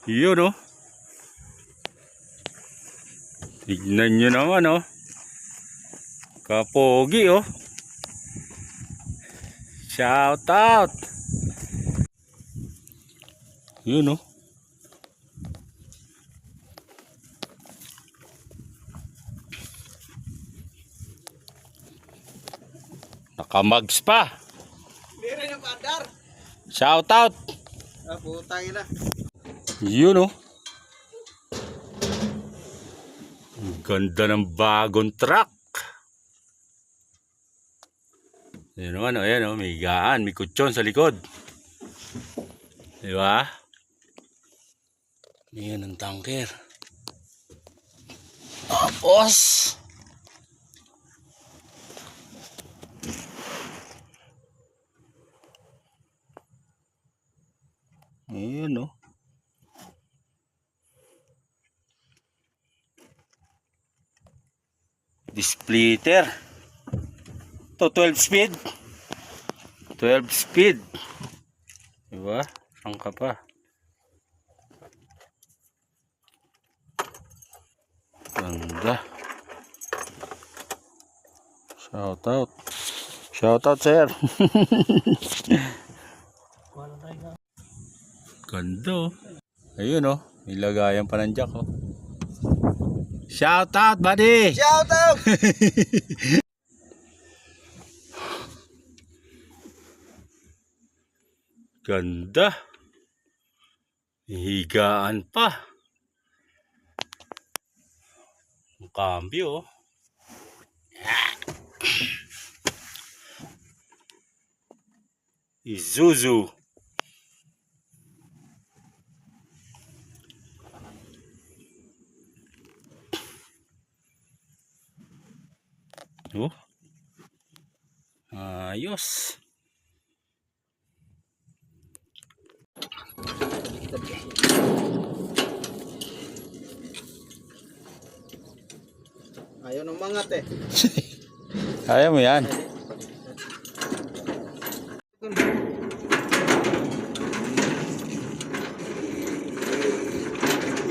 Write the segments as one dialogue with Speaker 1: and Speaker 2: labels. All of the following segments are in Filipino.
Speaker 1: Yun oh. Tignan nyo naman oh. Kapogi oh. Shout out. Yun oh. Nakamags pa.
Speaker 2: Meron yung pandar.
Speaker 1: Shout out.
Speaker 2: Ah, putang ina.
Speaker 1: Yun oh. Ang ganda ng bagong truck. Yun naman oh, ayan oh, may higaan, may kutsyon sa likod. Diba? Ayan ang tanker. Tapos ayan oh. Splitter. To 12 speed. 12 speed. Diba? Saan ka pa? Ganda. Shout out. Shout out sir. Ganda oh. Ayun oh. May lagayan pa ng jack oh. Shout out buddy.
Speaker 2: Shout out.
Speaker 1: Ganda. Higaan pa. Ang cambio. Isuzu. Oh. Ayos.
Speaker 2: Ayaw ng mangat eh.
Speaker 1: Kaya mo yan.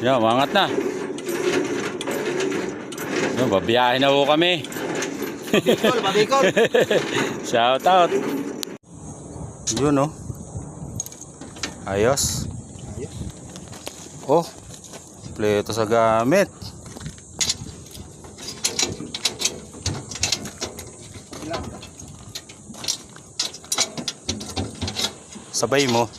Speaker 1: Yan, mangat na. Yan, babiyahin na ho kami.
Speaker 2: Babikol, babikol.
Speaker 1: Shout out. Yun oh. Ayos. Oh. Pleto sa gamit. Sabay mo.